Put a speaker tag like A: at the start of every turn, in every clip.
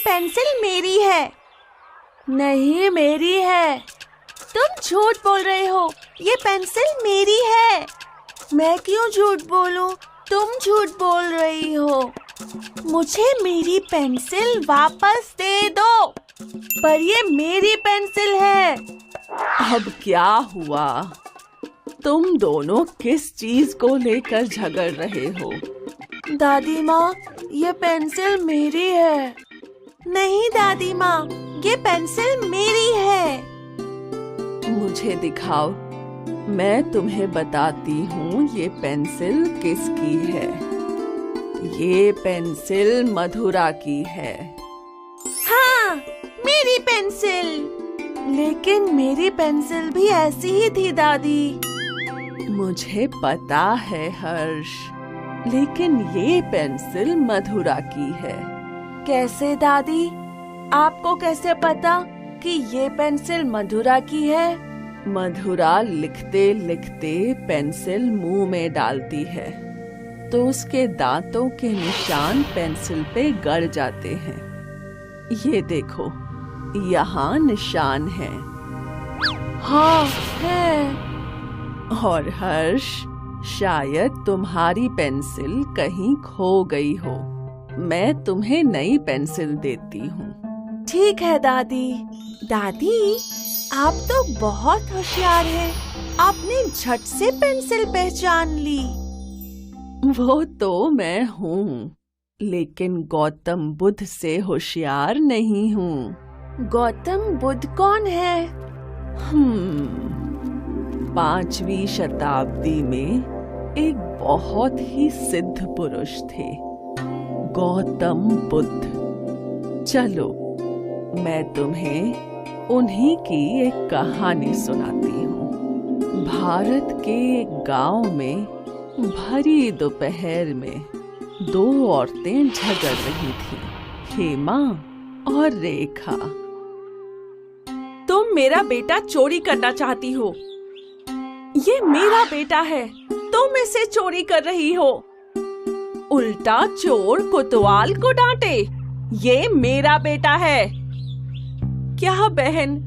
A: Pencil मेरी है। नहीं, मेरी है। तुम झूठ बोल रहे हो। ये पेंसिल मेरी है। मैं क्यों झूठ बोलूं? तुम झूठ बोल रही हो। मुझे मेरी पेंसिल वापस दे दो। पर ये मेरी पेंसिल है।
B: अब क्या हुआ? तुम दोनों किस चीज को लेकर झगड़ रहे हो?
A: दादी माँ, ये पेंसिल मेरी है। नहीं दादी माँ, ये पेंसिल मेरी है।
B: मुझे दिखाओ, मैं तुम्हें बताती हूँ ये पेंसिल किसकी है। ये पेंसिल मधुरा की है।
A: हाँ, मेरी पेंसिल। लेकिन मेरी पेंसिल भी ऐसी ही थी दादी।
B: मुझे पता है हर्ष, लेकिन ये पेंसिल मधुरा की है।
A: कैसे दादी? आपको कैसे पता कि ये पेंसिल मधुरा की है?
B: मधुरा लिखते लिखते पेंसिल मुंह में डालती है तो उसके दांतों के निशान पेंसिल पे गड़ जाते हैं। ये देखो, यहाँ निशान है।
A: हाँ है।
B: और हर्ष, शायद तुम्हारी पेंसिल कहीं खो गई हो। मैं तुम्हें नई पेंसिल देती हूँ।
A: ठीक है दादी। दादी, आप तो बहुत होशियार हैं। आपने झट से पेंसिल पहचान ली।
B: वो तो मैं हूँ, लेकिन गौतम बुद्ध से होशियार नहीं हूँ।
A: गौतम बुद्ध कौन है?
B: 5वीं शताब्दी में एक बहुत ही सिद्ध पुरुष थे, गौतम बुद्ध। चलो, मैं तुम्हें उन्हीं की एक कहानी सुनाती हूँ। भारत के एक गांव में भरी दोपहर में 2 औरतें झगड़ रही थीं, हेमा और रेखा।
A: तुम मेरा बेटा चोरी करना चाहती हो। ये मेरा बेटा है, तुम इसे चोरी कर रही हो। उल्टा चोर कोतवाल को डांटे। ये मेरा बेटा है। क्या बहन,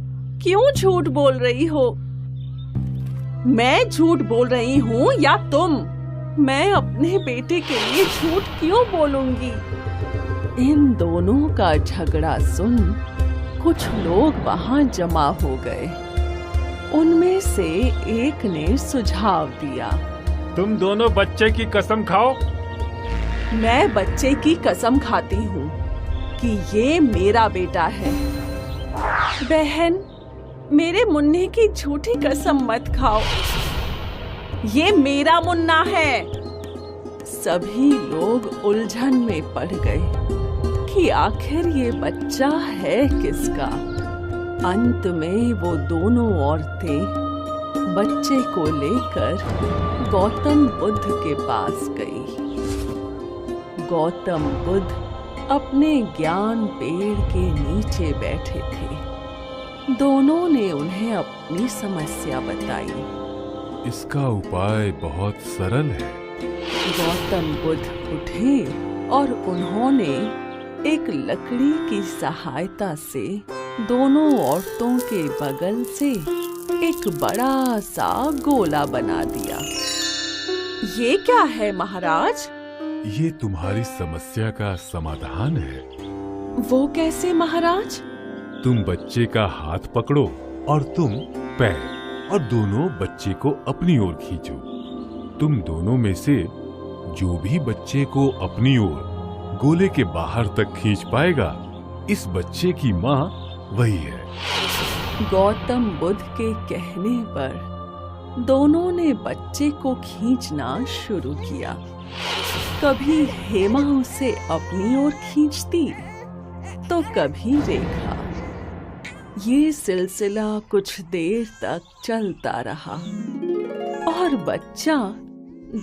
A: क्यों झूठ बोल रही हो? मैं झूठ बोल रही हूँ या तुम? मैं अपने बेटे के लिए झूठ क्यों बोलूंगी?
B: इन दोनों का झगड़ा सुन कुछ लोग वहां जमा हो गए। उनमें से एक ने सुझाव दिया,
C: तुम दोनों बच्चे की कसम खाओ।
B: मैं बच्चे की कसम खाती हूँ कि ये मेरा बेटा है।
A: बहन, मेरे मुन्ने की झूठी कसम मत खाओ। ये मेरा मुन्ना है।
B: सभी लोग उलझन में पड़ गए कि आखिर ये बच्चा है किसका। अंत में वो दोनों औरतें बच्चे को लेकर गौतम बुद्ध के पास गई। गौतम बुद्ध अपने ज्ञान पेड़ के नीचे बैठे थे। दोनों ने उन्हें अपनी समस्या बताई।
C: इसका उपाय बहुत सरल है।
B: गौतम बुद्ध उठे और उन्होंने एक लकड़ी की सहायता से दोनों औरतों के बगल से एक बड़ा सा गोला बना दिया।
A: ये क्या है महाराज?
C: ये तुम्हारी समस्या का समाधान है।
A: वो कैसे महाराज?
C: तुम बच्चे का हाथ पकड़ो और तुम पैर, और दोनों बच्चे को अपनी ओर खींचो। तुम दोनों में से जो भी बच्चे को अपनी ओर गोले के बाहर तक खींच पाएगा, इस बच्चे की माँ वही है।
B: गौतम बुद्ध के कहने पर दोनों ने बच्चे को खींचना शुरू किया। कभी हेमा उसे अपनी ओर खींचती तो कभी रेखा। ये सिलसिला कुछ देर तक चलता रहा और बच्चा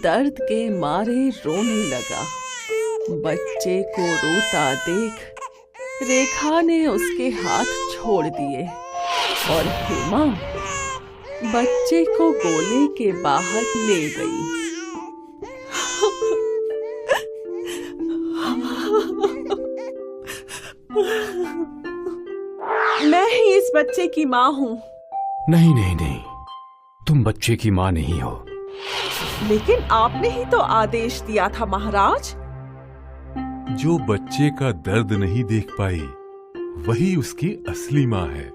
B: दर्द के मारे रोने लगा। बच्चे को रोता देख रेखा ने उसके हाथ छोड़ दिए और हेमा बच्चे को गोले के बाहर ले गई।
A: मैं ही इस बच्चे की माँ हूँ।
D: नहीं नहीं नहीं, तुम बच्चे की माँ नहीं हो।
A: लेकिन आपने ही तो आदेश दिया था महाराज।
C: जो बच्चे का दर्द नहीं देख पाई वही उसकी असली माँ है।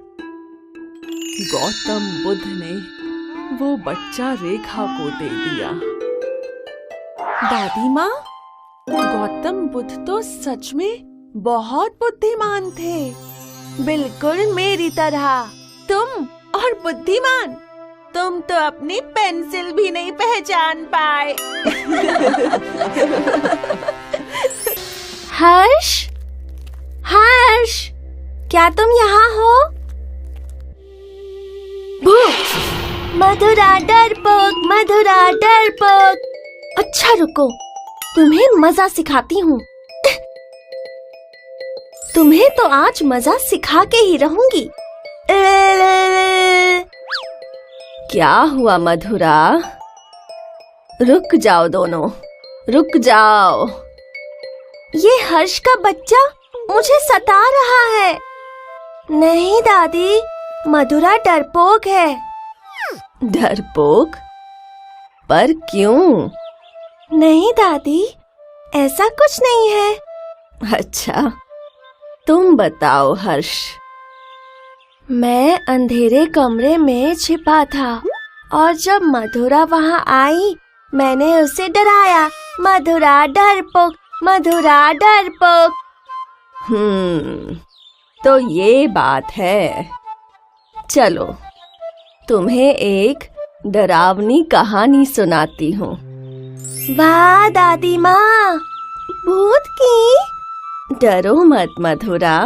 B: गौतम बुद्ध ने वो बच्चा रेखा को दे दिया।
A: दादी माँ, गौतम बुद्ध तो सच में बहुत बुद्धिमान थे, बिल्कुल मेरी तरह। तुम और बुद्धिमान, तुम तो अपनी पेंसिल भी नहीं पहचान पाए। हर्ष, हर्ष, क्या तुम यहाँ हो? मधुरा डरपोक, मधुरा डरपोक। अच्छा रुको, तुम्हें मजा सिखाती हूँ। तुम्हें तो आज मजा सिखा के ही रहूंगी।
B: क्या हुआ मधुरा? रुक जाओ दोनों, रुक जाओ।
A: ये हर्ष का बच्चा मुझे सता रहा है। नहीं दादी, मधुरा डरपोक है।
B: डरपोक? पर क्यों?
A: नहीं दादी, ऐसा कुछ नहीं है।
B: अच्छा, तुम बताओ हर्ष।
A: मैं अंधेरे कमरे में छिपा था और जब मधुरा वहाँ आई, मैंने उसे डराया। मधुरा डरपोक, मधुरा डरपोक।
B: तो ये बात है। चलो, तुम्हें एक डरावनी कहानी सुनाती हूँ।
A: वाह दादी माँ, भूत की?
B: डरो मत मधुरा,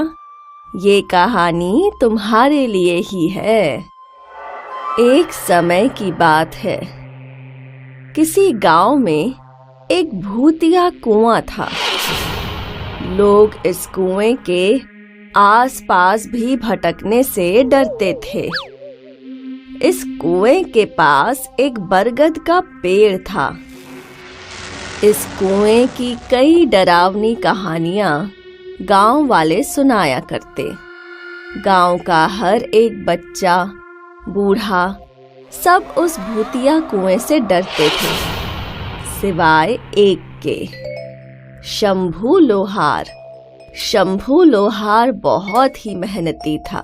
B: ये कहानी तुम्हारे लिए ही है। एक समय की बात है। किसी गांव में एक भूतिया कुआं था। लोग इस कुएं के आसपास भी भटकने से डरते थे। इस कुएं के पास एक बरगद का पेड़ था। इस कुएं की कई डरावनी कहानियां गांव वाले सुनाया करते। गांव का हर एक बच्चा, बूढ़ा, सब उस भूतिया कुएं से डरते थे, सिवाय एक के, शंभू लोहार। शंभू लोहार बहुत ही मेहनती था।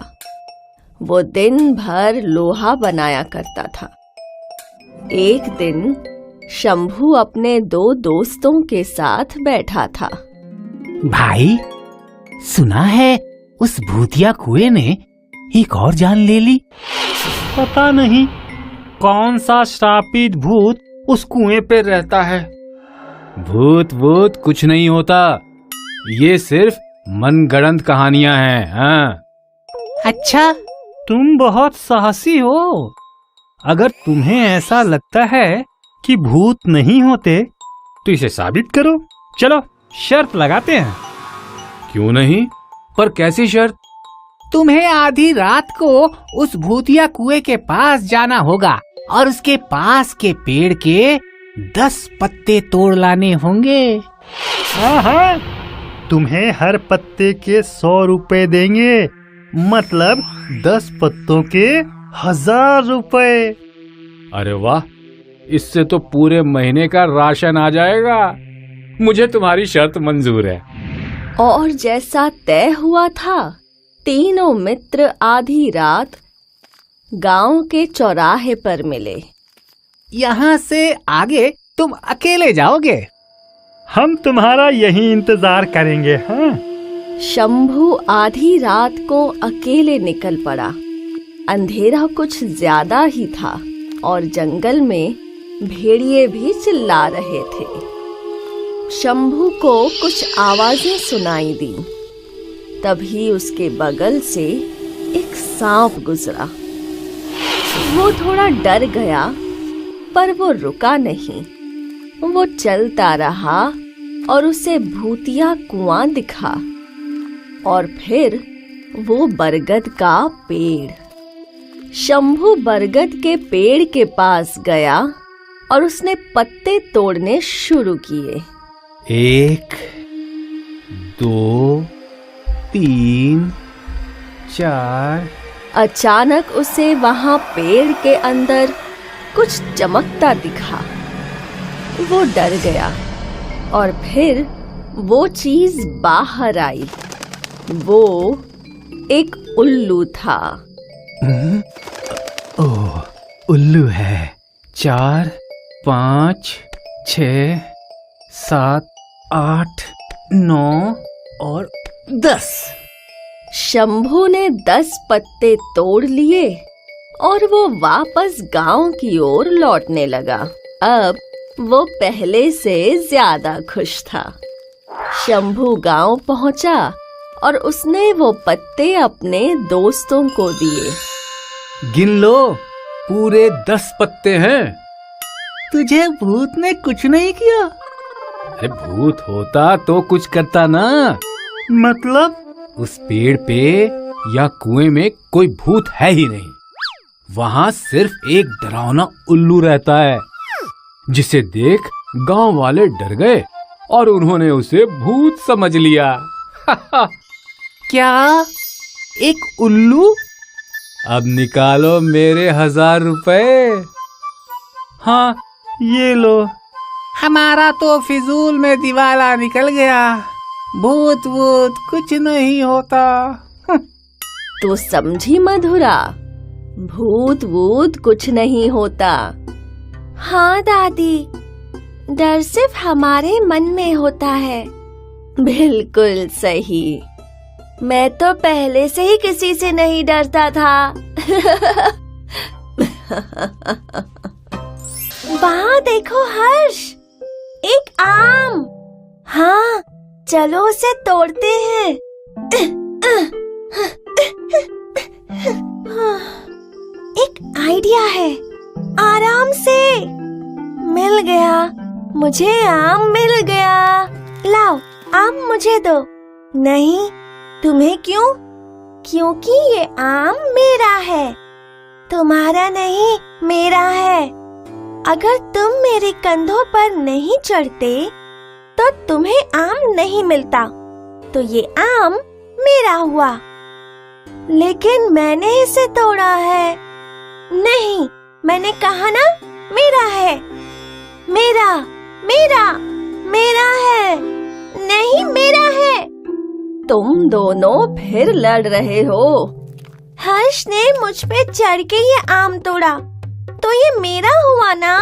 B: वो दिन भर लोहा बनाया करता था। एक दिन शंभू अपने दो दोस्तों के साथ बैठा था।
E: भाई, सुना है उस भूतिया कुएं ने एक और जान ले ली। पता नहीं कौन सा श्रापित भूत उस कुएं पे रहता है।
D: भूत भूत कुछ नहीं होता, ये सिर्फ मनगढ़ंत कहानियां हैं। हाँ।
E: अच्छा, तुम बहुत साहसी हो। अगर तुम्हें ऐसा लगता है कि भूत नहीं होते तो इसे साबित करो। चलो शर्त लगाते हैं।
D: क्यों नहीं, पर कैसी शर्त?
E: तुम्हें आधी रात को उस भूतिया कुएं के पास जाना होगा और उसके पास के पेड़ के 10 पत्ते तोड़ लाने होंगे।
F: हाँ, तुम्हें हर पत्ते के 100 रुपए देंगे, मतलब 10 पत्तों के 1000 रुपए।
D: अरे वाह, इससे तो पूरे महीने का राशन आ जाएगा। मुझे तुम्हारी शर्त मंजूर है।
B: और जैसा तय हुआ था, तीनों मित्र आधी रात गांव के चौराहे पर मिले।
E: यहाँ से आगे तुम अकेले जाओगे?
F: हम तुम्हारा यही इंतजार करेंगे। हाँ।
B: शंभू आधी रात को अकेले निकल पड़ा। अंधेरा कुछ ज्यादा ही था और जंगल में भेड़िए भी चिल्ला रहे थे। शंभू को कुछ आवाजें सुनाई दी। तभी उसके बगल से एक सांप गुजरा। वो थोड़ा डर गया, पर वो रुका नहीं। वो चलता रहा और उसे भूतिया कुआं दिखा और फिर वो बरगद का पेड़। शंभू बरगद के पेड़ के पास गया और उसने पत्ते तोड़ने शुरू किए।
E: 1, 2, 3, 4।
A: अचानक उसे वहां पेड़ के अंदर कुछ चमकता दिखा। वो डर गया और फिर वो चीज बाहर आई। वो एक उल्लू था।
E: ओह, उल्लू है। 4, 5, 6, 7, 8, 9 और 10।
A: शंभू ने 10 पत्ते तोड़ लिए और वो वापस गांव की ओर लौटने लगा। अब वो पहले से ज्यादा खुश था। शंभू गांव पहुंचा और उसने वो पत्ते अपने दोस्तों को दिए।
D: गिन लो, पूरे 10 पत्ते हैं।
E: तुझे भूत ने कुछ नहीं किया?
D: अरे भूत होता तो कुछ करता ना।
F: मतलब?
D: उस पेड़ पे या कुएं में कोई भूत है ही नहीं। वहां सिर्फ एक डरावना उल्लू रहता है, जिसे देख गांव वाले डर गए और उन्होंने उसे भूत समझ लिया।
E: क्या? एक उल्लू?
D: अब निकालो मेरे 1000 रुपए।
F: हाँ, ये लो।
E: हमारा तो फिजूल में दिवाला निकल गया। भूत वूत कुछ नहीं होता।
A: तो समझी मधुरा, भूत वूत कुछ नहीं होता। हाँ दादी, डर सिर्फ हमारे मन में होता है। बिल्कुल सही। मैं तो पहले से ही किसी से नहीं डरता था। वहाँ देखो हर्ष, एक आम। हाँ, चलो उसे तोड़ते हैं। एक आइडिया है, आराम से। मिल गया, मुझे आम मिल गया। लाओ, आम मुझे दो। नहीं, तुम्हें क्यों? क्योंकि ये आम मेरा है, तुम्हारा नहीं, मेरा है। अगर तुम मेरे कंधों पर नहीं चढ़ते तो तुम्हें आम नहीं मिलता, तो ये आम मेरा हुआ। लेकिन मैंने इसे तोड़ा है। नहीं, मैंने कहा ना, मेरा है, मेरा, मेरा, मेरा है। नहीं, मेरा है। तुम दोनों फिर लड़ रहे हो। हर्ष ने मुझ पे चढ़ के ये आम तोड़ा, तो ये मेरा हुआ ना।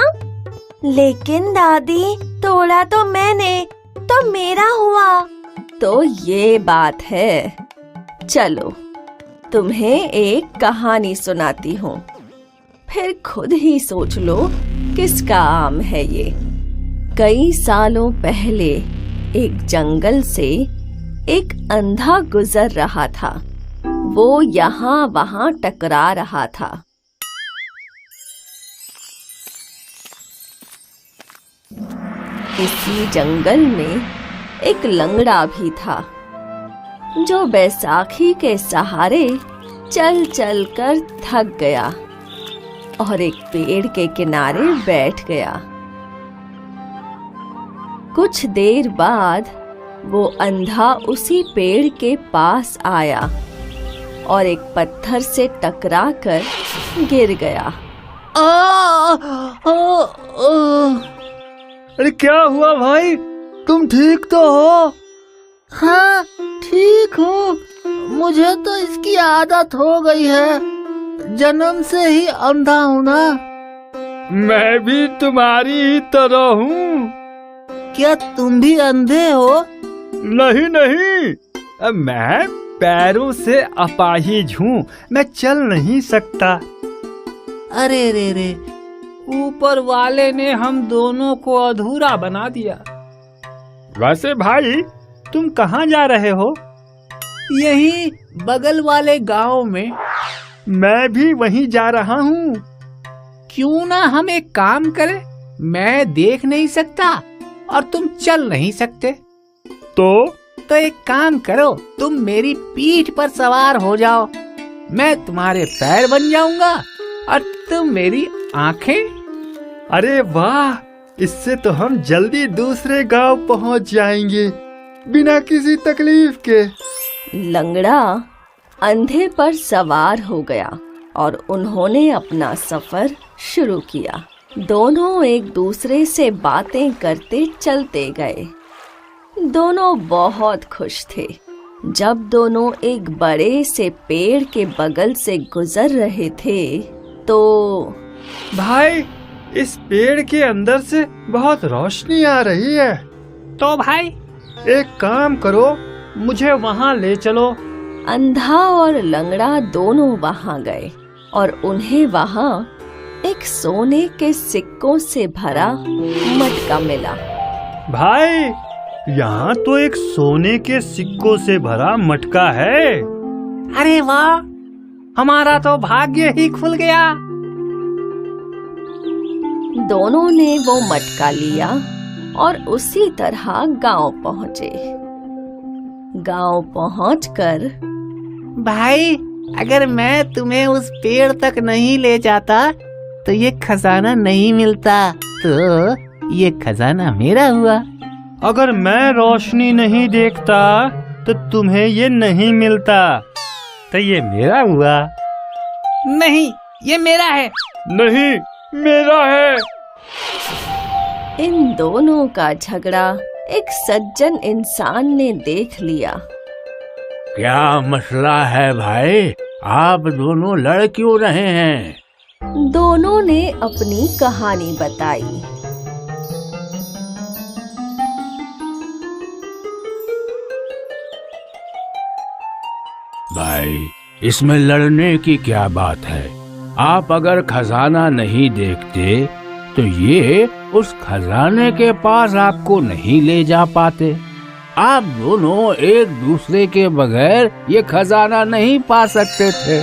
A: लेकिन दादी, तोड़ा तो मैंने, तो मेरा हुआ। तो ये बात है। चलो, तुम्हें एक कहानी सुनाती हूँ, फिर खुद ही सोच लो किसका आम है ये। कई सालों पहले एक जंगल से एक अंधा गुजर रहा था। वो यहाँ वहाँ टकरा रहा था। इसी जंगल में एक लंगड़ा भी था, जो बैसाखी के सहारे चल चल कर थक गया और एक पेड़ के किनारे बैठ गया। कुछ देर बाद वो अंधा उसी पेड़ के पास आया और एक पत्थर से टकराकर गिर गया।
F: अरे क्या हुआ भाई, तुम ठीक तो हो?
E: हाँ, ठीक हूँ। मुझे तो इसकी आदत हो गई है, जन्म से ही अंधा हूँ ना।
F: मैं भी तुम्हारी ही तरह हूँ।
E: क्या तुम भी अंधे हो?
F: नहीं नहीं, मैं पैरों से अपाहिज हूँ, मैं चल नहीं सकता।
E: अरे रे रे, ऊपर वाले ने हम दोनों को अधूरा बना दिया।
F: वैसे भाई, तुम कहाँ जा रहे हो?
E: यही बगल वाले गांव में।
F: मैं भी वहीं जा रहा हूँ।
E: क्यों ना हम एक काम करें? मैं देख नहीं सकता और तुम चल नहीं सकते,
F: तो
E: एक काम करो, तुम मेरी पीठ पर सवार हो जाओ। मैं तुम्हारे पैर बन जाऊंगा और तुम मेरी आंखें।
F: अरे वाह, इससे तो हम जल्दी दूसरे गांव पहुंच जाएंगे बिना किसी तकलीफ के।
A: लंगड़ा अंधे पर सवार हो गया और उन्होंने अपना सफर शुरू किया। दोनों एक दूसरे से बातें करते चलते गए। दोनों बहुत खुश थे। जब दोनों एक बड़े से पेड़ के बगल से गुजर रहे थे तो
F: भाई, इस पेड़ के अंदर से बहुत रोशनी आ रही है।
E: तो भाई
F: एक काम करो, मुझे वहाँ ले चलो।
A: अंधा और लंगड़ा दोनों वहां गए और उन्हें वहां एक सोने के सिक्कों से भरा मटका मिला।
F: भाई, यहाँ तो एक सोने के सिक्कों से भरा मटका है।
E: अरे वाह, हमारा तो भाग्य ही खुल गया।
A: दोनों ने वो मटका लिया और उसी तरह गांव पहुँचे। गांव पहुंचकर
E: भाई, अगर मैं तुम्हें उस पेड़ तक नहीं ले जाता तो ये खजाना नहीं मिलता। तो ये खजाना मेरा हुआ।
F: अगर मैं रोशनी नहीं देखता तो तुम्हें ये नहीं मिलता। तो ये मेरा हुआ।
E: नहीं, ये मेरा है।
F: नहीं, मेरा है।
A: इन दोनों का झगड़ा एक सज्जन इंसान ने देख लिया।
D: क्या मसला है भाई? आप दोनों लड़ क्यों रहे हैं?
A: दोनों ने अपनी कहानी बताई।
D: भाई, इसमें लड़ने की क्या बात है? आप अगर खजाना नहीं देखते तो ये उस खजाने के पास आपको नहीं ले जा पाते। आप दोनों एक दूसरे के बगैर ये खजाना नहीं पा सकते थे।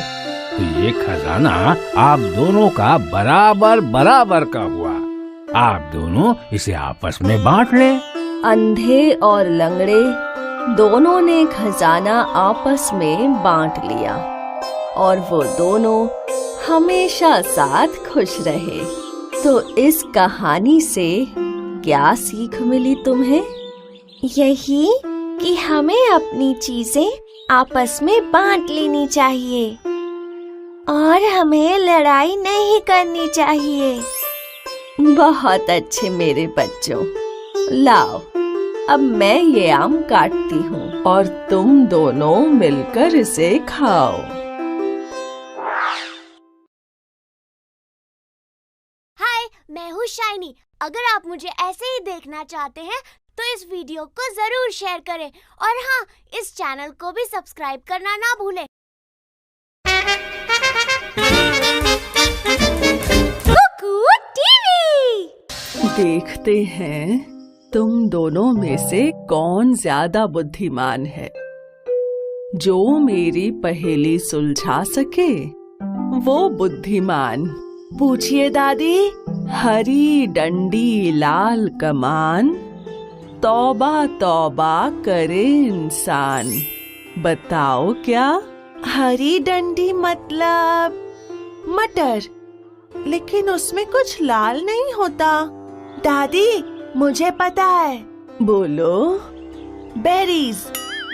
D: तो ये खजाना आप दोनों का बराबर बराबर का हुआ। आप दोनों इसे आपस में बांट लें।
A: अंधे और लंगड़े दोनों ने खजाना आपस में बांट लिया और वो दोनों हमेशा साथ खुश रहे। तो इस कहानी से क्या सीख मिली तुम्हें?
G: यही कि हमें अपनी चीजें आपस में बांट लेनी चाहिए और हमें लड़ाई नहीं करनी चाहिए।
A: बहुत अच्छे मेरे बच्चों। लाओ, अब मैं ये आम काटती हूँ और तुम दोनों मिलकर इसे खाओ।
G: हाय, मैं हूँ शाइनी। अगर आप मुझे ऐसे ही देखना चाहते हैं तो इस वीडियो को जरूर शेयर करें और हाँ, इस चैनल को भी सब्सक्राइब करना ना भूलें। कुकू टीवी।
B: देखते हैं तुम दोनों में से कौन ज्यादा बुद्धिमान है। जो मेरी पहेली सुलझा सके वो बुद्धिमान। पूछिए दादी। हरी डंडी लाल कमान, तौबा तौबा करे इंसान। बताओ क्या?
H: हरी डंडी मतलब मटर, लेकिन उसमें कुछ लाल नहीं होता। दादी, मुझे पता है।
B: बोलो।
H: बेरीज,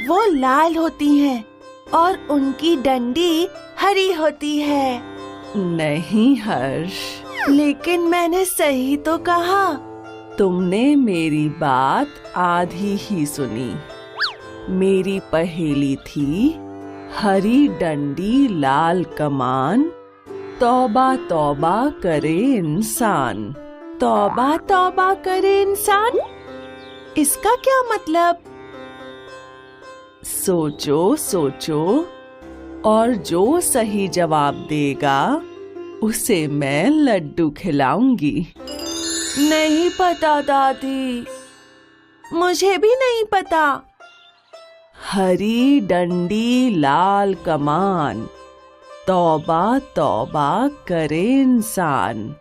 H: वो लाल होती हैं और उनकी डंडी हरी होती है।
B: नहीं हर्ष,
H: लेकिन मैंने सही तो कहा।
B: तुमने मेरी बात आधी ही सुनी। मेरी पहेली थी हरी डंडी लाल कमान, तौबा तौबा करे इंसान।
H: तौबा तौबा करे इंसान, इसका क्या मतलब?
B: सोचो सोचो, और जो सही जवाब देगा उसे मैं लड्डू खिलाऊंगी।
H: नहीं पता दादी, मुझे भी नहीं पता।
B: हरी डंडी लाल कमान, तौबा तौबा करे इंसान।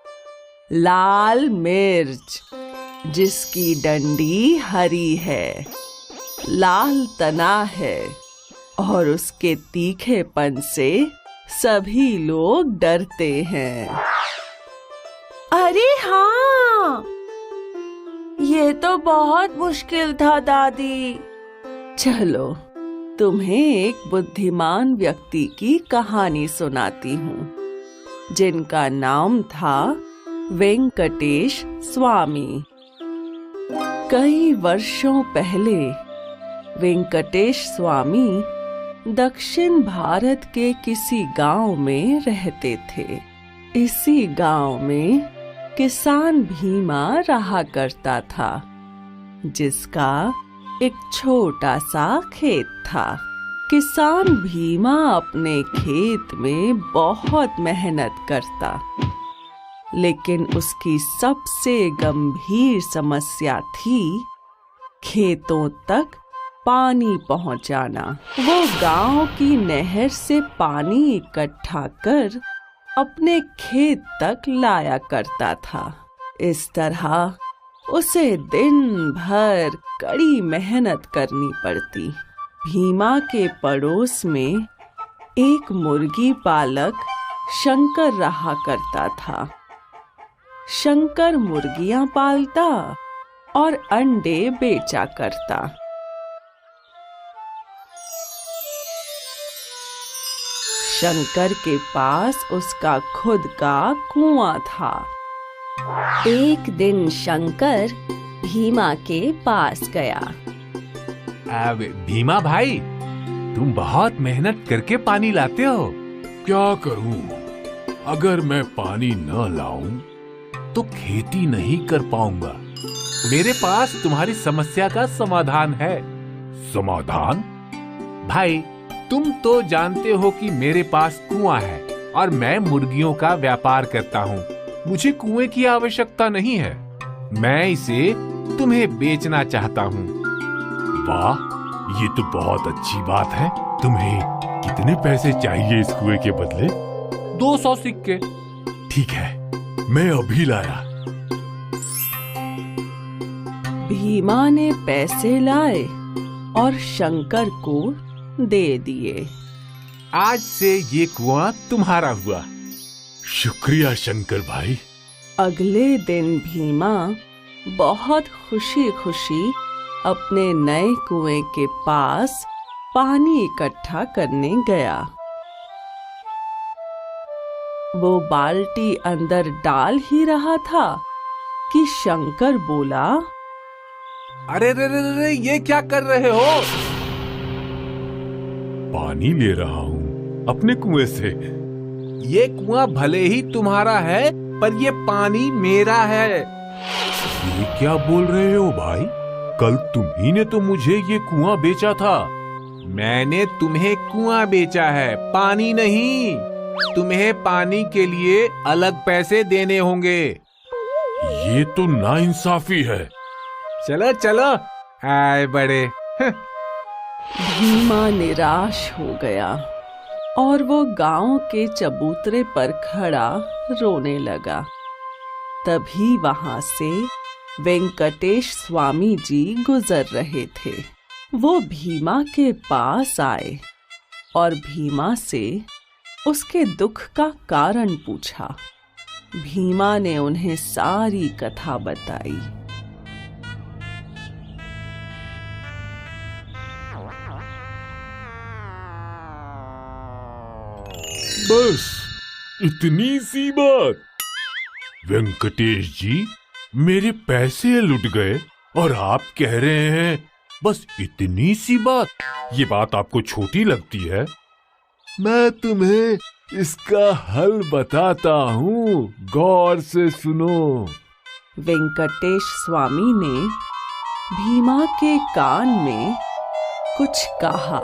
B: लाल मिर्च जिसकी डंडी हरी है, लाल तना है और उसके तीखेपन से सभी लोग डरते हैं।
H: अरे हाँ, ये तो बहुत मुश्किल था दादी।
B: चलो तुम्हें एक बुद्धिमान व्यक्ति की कहानी सुनाती हूँ, जिनका नाम था वेंकटेश स्वामी। कई वर्षों पहले वेंकटेश स्वामी दक्षिण भारत के किसी गांव में रहते थे। इसी गांव में किसान भीमा रहा करता था, जिसका एक छोटा सा खेत था। किसान भीमा अपने खेत में बहुत मेहनत करता, लेकिन उसकी सबसे गंभीर समस्या थी खेतों तक पानी पहुंचाना। वो गांव की नहर से पानी इकट्ठा कर अपने खेत तक लाया करता था। इस तरह उसे दिन भर कड़ी मेहनत करनी पड़ती। भीमा के पड़ोस में एक मुर्गी पालक शंकर रहा करता था। शंकर मुर्गियां पालता और अंडे बेचा करता। शंकर के पास उसका खुद का कुआं था। एक दिन शंकर भीमा के पास गया।
D: भीमा भाई, तुम बहुत मेहनत करके पानी लाते हो।
C: क्या करूं? अगर मैं पानी न लाऊं
D: तो खेती नहीं कर पाऊंगा। मेरे पास तुम्हारी समस्या का समाधान है।
C: समाधान?
D: भाई, तुम तो जानते हो कि मेरे पास कुआं है और मैं मुर्गियों का व्यापार करता हूँ। मुझे कुएं की आवश्यकता नहीं है। मैं इसे तुम्हें बेचना चाहता हूँ।
C: वाह, ये तो बहुत अच्छी बात है। तुम्हें कितने पैसे चाहिए इस कुएं के बदले?
D: 200 सिक्के।
C: ठीक है, मैं अभी लाया।
B: भीमा ने पैसे लाए और शंकर को दे दिए।
D: आज से ये कुआं तुम्हारा हुआ।
C: शुक्रिया शंकर भाई।
B: अगले दिन भीमा बहुत खुशी खुशी अपने नए कुएं के पास पानी इकट्ठा करने गया। वो बाल्टी अंदर डाल ही रहा था कि शंकर बोला,
D: अरे रे रे रे, ये क्या कर रहे हो?
C: पानी ले रहा हूँ अपने कुएं से।
D: ये कुआं भले ही तुम्हारा है, पर ये पानी मेरा है।
C: ये क्या बोल रहे हो भाई? कल तुम्ही ने तो मुझे ये कुआं बेचा था।
D: मैंने तुम्हें कुआं बेचा है, पानी नहीं। तुम्हें पानी के लिए अलग पैसे देने होंगे।
C: ये तो नाइंसाफी है।
D: चलो चलो, आए बड़े।
B: भीमा निराश हो गया और वो गांव के चबूतरे पर खड़ा रोने लगा। तभी वहां से वेंकटेश स्वामी जी गुजर रहे थे। वो भीमा के पास आए और भीमा से उसके दुख का कारण पूछा। भीमा ने उन्हें सारी कथा बताई।
C: बस इतनी सी बात? वेंकटेश जी, मेरे पैसे लुट गए और आप कह रहे हैं बस इतनी सी बात? ये बात आपको छोटी लगती है? मैं तुम्हें इसका हल बताता हूँ, गौर से सुनो।
B: वेंकटेश स्वामी ने भीमा के कान में कुछ कहा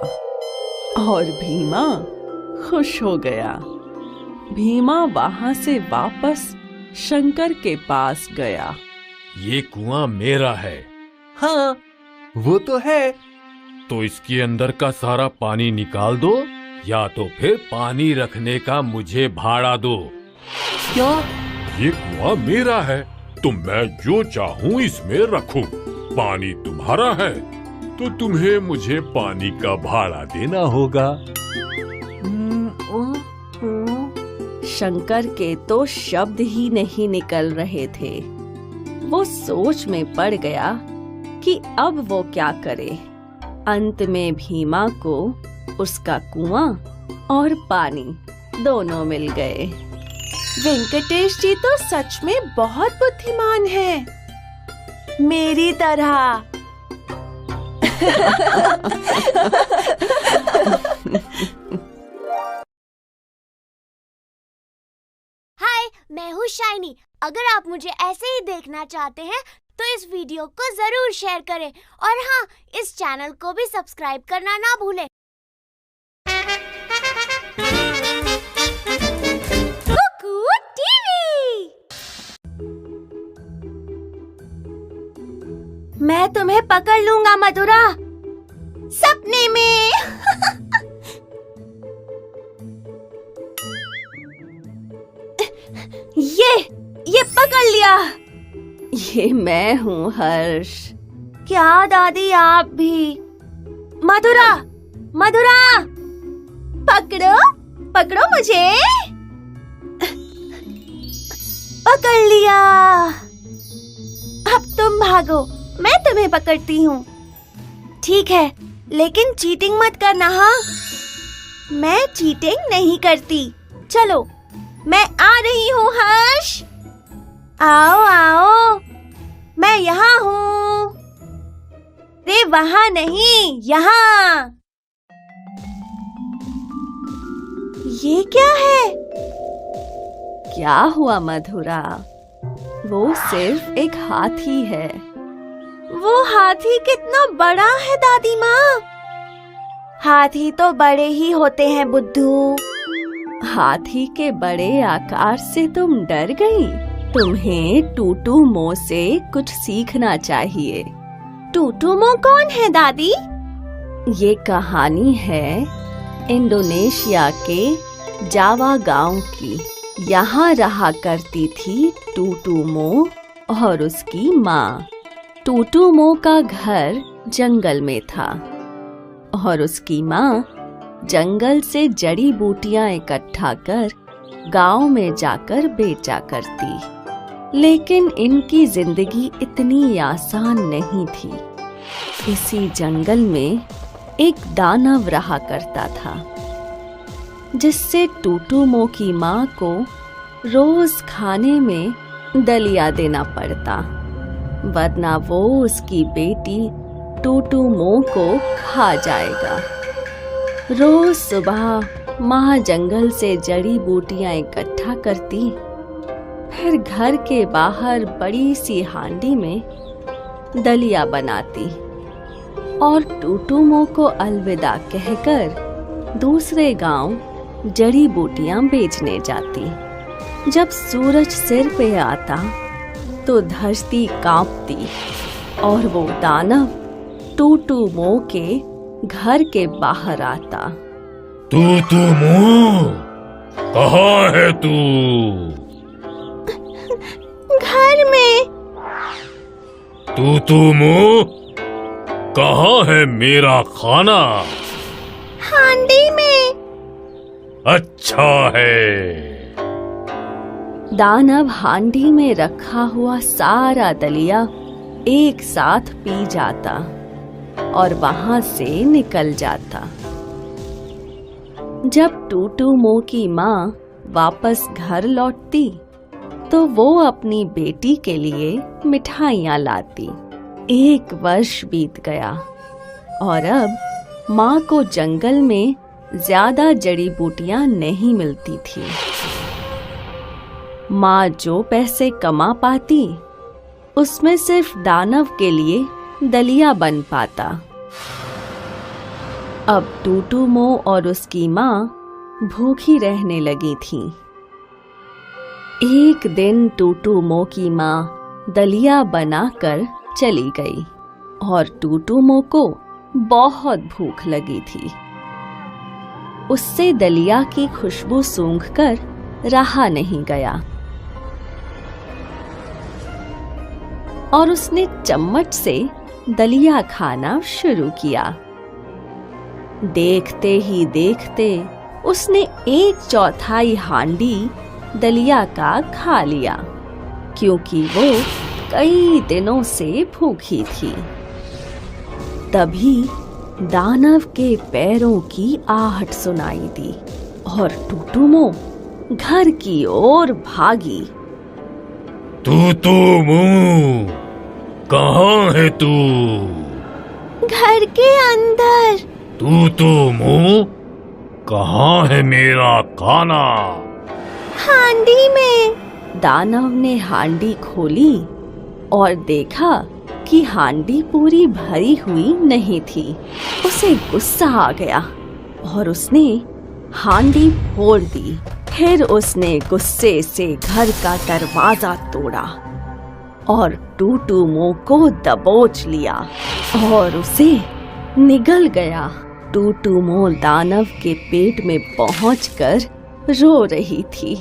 B: और भीमा खुश हो गया। भीमा वहां से वापस शंकर के पास गया।
C: ये कुआं मेरा है।
D: हाँ, वो तो है।
C: तो इसके अंदर का सारा पानी निकाल दो, या तो फिर पानी रखने का मुझे भाड़ा दो।
D: क्या?
C: ये कुआं मेरा है तो मैं जो चाहूँ इसमें रखूं। पानी तुम्हारा है तो तुम्हें मुझे पानी का भाड़ा देना होगा।
A: शंकर के तो शब्द ही नहीं निकल रहे थे। वो सोच में पड़ गया कि अब वो क्या करे।
B: अंत में भीमा को उसका कुआं और पानी दोनों मिल गए।
H: वेंकटेश जी तो सच में बहुत बुद्धिमान हैं, मेरी तरह।
G: हाय, मैं हूँ शाइनी। अगर आप मुझे ऐसे ही देखना चाहते हैं तो इस वीडियो को जरूर शेयर करें और हाँ, इस चैनल को भी सब्सक्राइब करना ना भूलें। कुकू टीवी।
H: मैं तुम्हें पकड़ लूंगा मधुरा, सपने में। ये पकड़ लिया।
B: ये मैं हूँ हर्ष।
H: क्या दादी, आप भी? मधुरा, मधुरा, पकड़ो, पकड़ो मुझे। पकड़ लिया। अब तुम भागो, मैं तुम्हें पकड़ती हूँ। ठीक है, लेकिन चीटिंग मत करना। हाँ, मैं चीटिंग नहीं करती। चलो, मैं आ रही हूँ हर्ष। आओ आओ, मैं यहाँ हूँ। रे वहाँ नहीं, यहाँ। ये क्या है?
B: क्या हुआ मधुरा? वो सिर्फ एक हाथी है।
H: वो हाथी कितना बड़ा है दादी माँ? हाथी तो बड़े ही होते हैं बुद्धू।
B: हाथी के बड़े आकार से तुम डर गई? तुम्हें टूटूमो से कुछ सीखना चाहिए।
H: टूटूमो कौन है दादी?
B: ये कहानी है इंडोनेशिया के जावा गांव की। यहाँ रहा करती थी टूटूमो और उसकी माँ। टूटूमो का घर जंगल में था और उसकी माँ जंगल से जड़ी बूटियां इकट्ठा कर गांव में जाकर बेचा करती। लेकिन इनकी जिंदगी इतनी आसान नहीं थी। इसी जंगल में एक दानव रहा करता था, जिससे टूटूमो की माँ को रोज खाने में दलिया देना पड़ता, वरना वो उसकी बेटी टूटूमो को खा जाएगा। रोज सुबह माँ जंगल से जड़ी बूटियां इकट्ठा करती, फिर घर के बाहर बड़ी सी हांडी में दलिया बनाती और टूटूमो को अलविदा कहकर दूसरे गांव जड़ी बूटियां बेचने जाती। जब सूरज सिर पे आता तो धरती कांपती और वो दानव टूटूमो के घर के बाहर आता।
C: टूटूमो, कहाँ है तू?
H: घर में।
C: टूटूमो, कहाँ है मेरा खाना?
H: हांडी में।
C: अच्छा है।
B: दानव हांडी में रखा हुआ सारा दलिया एक साथ पी जाता और वहां से निकल जाता। जब टूटूमो की माँ वापस घर लौटती तो वो अपनी बेटी के लिए मिठाइयाँ लाती। 1 वर्ष बीत गया और अब माँ को जंगल में ज्यादा जड़ी बूटियां नहीं मिलती थी। माँ जो पैसे कमा पाती उसमें सिर्फ दानव के लिए दलिया बन पाता। अब टूटूमो और उसकी माँ भूखी रहने लगी थी। एक दिन टूटूमो की माँ दलिया बनाकर चली गई और टूटूमो को बहुत भूख लगी थी। उससे दलिया की खुशबू सूंघकर रहा नहीं गया और उसने चम्मच से दलिया खाना शुरू किया। देखते ही देखते उसने 1/4 हांडी दलिया का खा लिया, क्योंकि वो कई दिनों से भूखी थी। तभी दानव के पैरों की आहट सुनाई दी और टूटूमो घर की ओर भागी।
C: टूटूमो, कहाँ है तू?
H: घर के अंदर।
C: टूटूमो, कहाँ है मेरा खाना?
H: हांडी में।
B: दानव ने हांडी खोली और देखा कि हांडी पूरी भरी हुई नहीं थी। उसे गुस्सा आ गया और उसने हांडी फोड़ दी। फिर उसने गुस्से से घर का दरवाजा तोड़ा और टूटूमो को दबोच लिया और उसे निगल गया। टूटूमो दानव के पेट में पहुंचकर रो रही थी।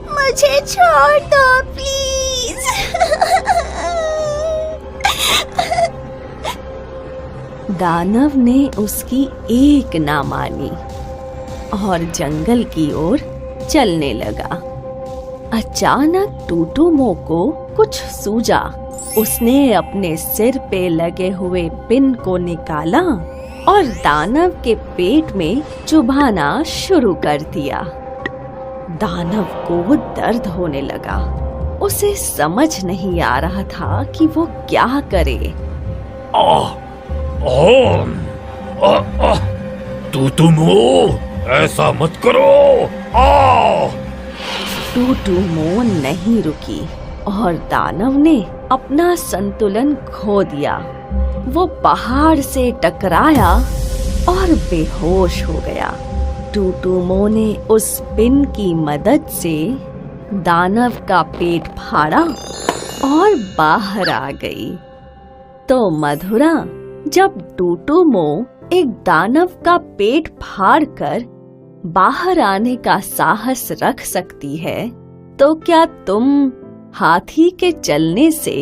H: मुझे छोड़ दो प्लीज।
B: दानव ने उसकी एक ना मानी और जंगल की ओर चलने लगा। अचानक टूटूमो को कुछ सूझा। उसने अपने सिर पे लगे हुए पिन को निकाला और दानव के पेट में चुभाना शुरू कर दिया। दानव को दर्द होने लगा। उसे समझ नहीं आ रहा था कि वो क्या करे।
C: टूटूमो, ऐसा मत करो।
B: टूटूमो नहीं रुकी और दानव ने अपना संतुलन खो दिया। वो पहाड़ से टकराया और बेहोश हो गया। टूटूमो ने उस पिन की मदद से दानव का पेट फाड़ा और बाहर आ गई। तो मधुरा, जब टूटूमो एक दानव का पेट फाड़कर बाहर आने का साहस रख सकती है, तो क्या तुम हाथी के चलने से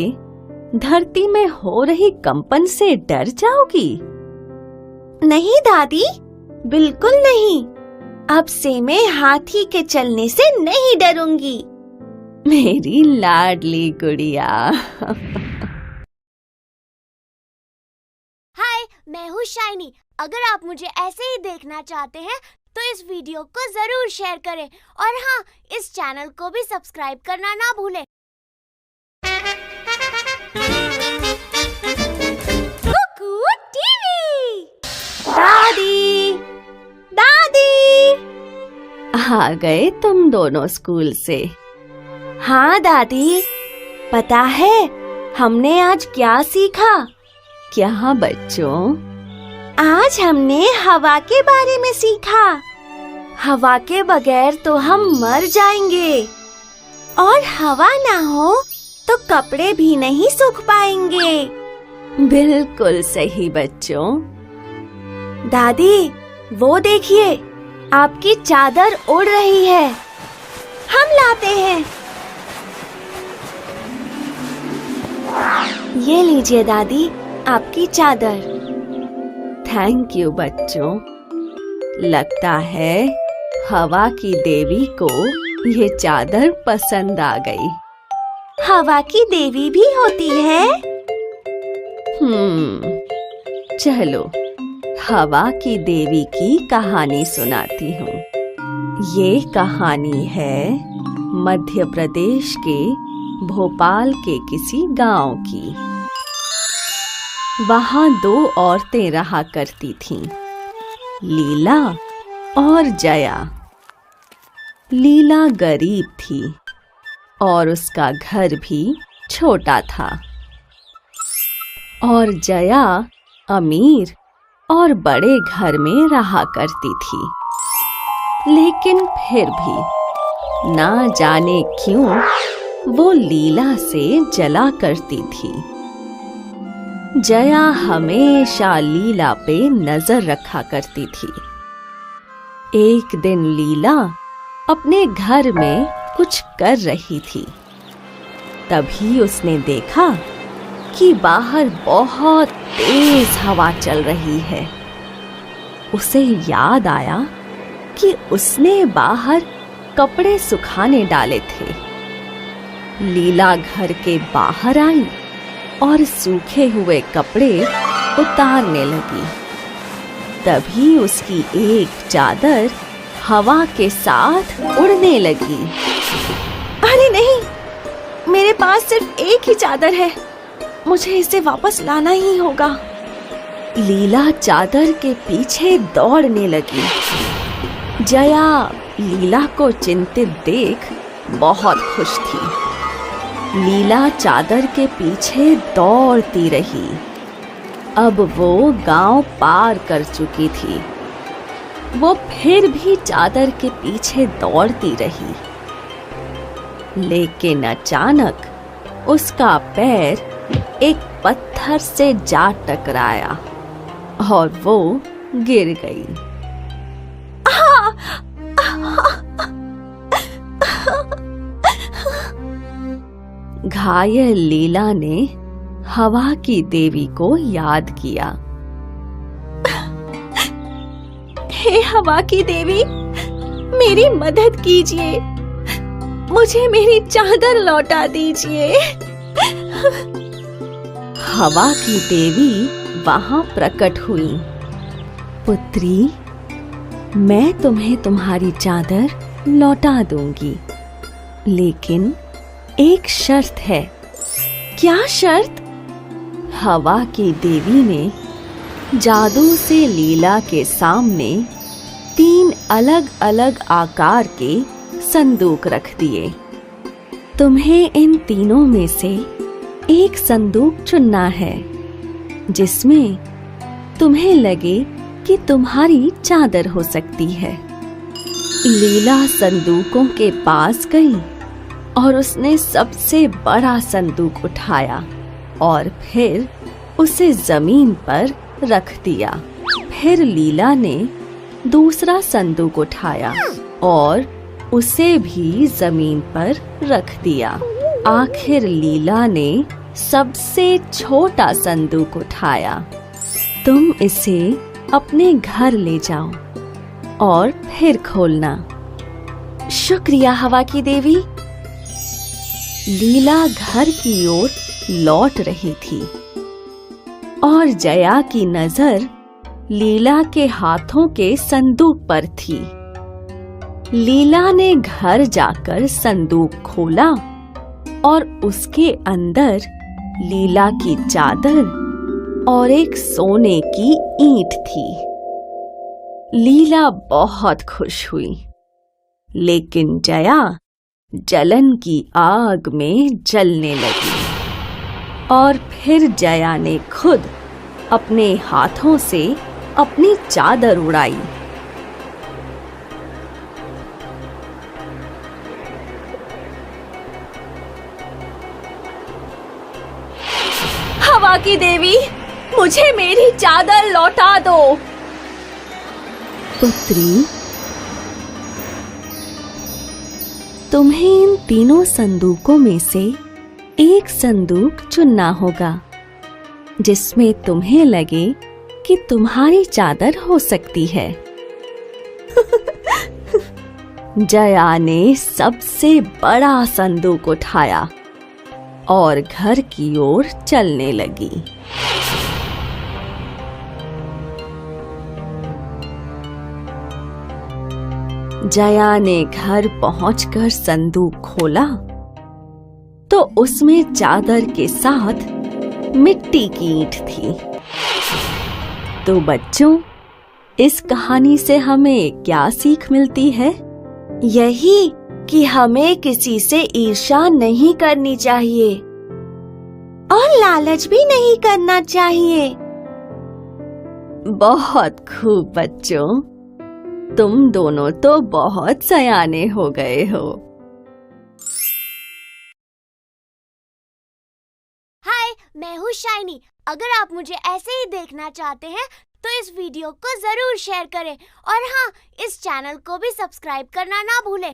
B: धरती में हो रही कंपन से डर जाओगी?
H: नहीं दादी, बिल्कुल नहीं। अब से मैं हाथी के चलने से नहीं डरूंगी।
B: मेरी लाडली गुड़िया।
G: हाय, मैं हूँ शाइनी। अगर आप मुझे ऐसे ही देखना चाहते हैं तो इस वीडियो को जरूर शेयर करें और हाँ, इस चैनल को भी सब्सक्राइब करना ना भूलें। कुकू टीवी।
H: दादी, दादी।
B: आ गए तुम दोनों स्कूल से?
H: हाँ दादी, पता है हमने आज क्या सीखा?
B: क्या बच्चों?
H: आज हमने हवा के बारे में सीखा। हवा के बगैर तो हम मर जाएंगे और हवा ना हो तो कपड़े भी नहीं सूख पाएंगे।
B: बिल्कुल सही बच्चों।
H: दादी, वो देखिए, आपकी चादर उड़ रही है। हम लाते हैं। ये लीजिए दादी, आपकी चादर।
B: थैंक यू बच्चों। लगता है हवा की देवी को ये चादर पसंद आ गई।
H: हवा की देवी भी होती है?
B: चलो हवा की देवी की कहानी सुनाती हूँ। ये कहानी है मध्य प्रदेश के भोपाल के किसी गांव की। वहाँ दो औरतें रहा करती थीं, लीला और जया। लीला गरीब थी और उसका घर भी छोटा था और जया अमीर और बड़े घर में रहा करती थी। लेकिन फिर भी ना जाने क्यों वो लीला से जला करती थी। जया हमेशा लीला पे नजर रखा करती थी। एक दिन लीला अपने घर में कुछ कर रही थी। तभी उसने देखा कि बाहर बहुत तेज हवा चल रही है। उसे याद आया कि उसने बाहर कपड़े सुखाने डाले थे। लीला घर के बाहर आई और सूखे हुए कपड़े उतारने लगी। तभी उसकी एक चादर हवा के साथ उड़ने लगी।
H: अरे नहीं, मेरे पास सिर्फ एक ही चादर है, मुझे इसे वापस लाना ही होगा।
B: लीला चादर के पीछे दौड़ने लगी। जया लीला को चिंतित देख बहुत खुश थी। लीला चादर के पीछे दौड़ती रही। अब वो गांव पार कर चुकी थी। वो फिर भी चादर के पीछे दौड़ती रही, लेकिन अचानक उसका पैर एक पत्थर से जा टकराया और वो गिर गई। घायल लीला ने हवा की देवी को याद किया।
H: हे हवा की देवी, मेरी मदद कीजिए, मुझे मेरी चादर लौटा दीजिए।
B: हवा की देवी वहां प्रकट हुई। पुत्री, मैं तुम्हें तुम्हारी चादर लौटा दूंगी, लेकिन एक शर्त है।
H: क्या शर्त?
B: हवा की देवी ने जादू से लीला के सामने 3 अलग-अलग आकार के संदूक रख दिए। तुम्हें इन तीनों में से एक संदूक चुनना है जिसमें तुम्हें लगे कि तुम्हारी चादर हो सकती है। लीला संदूकों के पास गई और उसने सबसे बड़ा संदूक उठाया और फिर उसे जमीन पर रख दिया। फिर लीला ने दूसरा संदूक उठाया और उसे भी जमीन पर रख दिया। आखिर लीला ने सबसे छोटा संदूक उठाया। तुम इसे अपने घर ले जाओ और फिर खोलना।
H: शुक्रिया हवा की देवी।
B: लीला घर की ओर लौट रही थी और जया की नजर लीला के हाथों के संदूक पर थी। लीला ने घर जाकर संदूक खोला और उसके अंदर लीला की चादर और एक सोने की ईंट थी। लीला बहुत खुश हुई, लेकिन जया जलन की आग में जलने लगी। और फिर जया ने खुद अपने हाथों से अपनी चादर उड़ाई।
H: हवा की देवी, मुझे मेरी चादर लौटा दो।
B: पुत्री, तुम्हें इन तीनों संदूकों में से एक संदूक चुनना होगा जिसमें तुम्हें लगे कि तुम्हारी चादर हो सकती है। जया ने सबसे बड़ा संदूक उठाया और घर की ओर चलने लगी। जया ने घर पहुंचकर संदूक खोला तो उसमें चादर के साथ मिट्टी की ईंट थी। तो बच्चों, इस कहानी से हमें क्या सीख मिलती है?
H: यही कि हमें किसी से ईर्ष्या नहीं करनी चाहिए और लालच भी नहीं करना चाहिए।
B: बहुत खूब बच्चों, तुम दोनों तो बहुत सयाने हो गए हो।
G: हाय, मैं हूँ शाइनी। अगर आप मुझे ऐसे ही देखना चाहते हैं तो इस वीडियो को जरूर शेयर करें और हाँ, इस चैनल को भी सब्सक्राइब करना ना भूलें।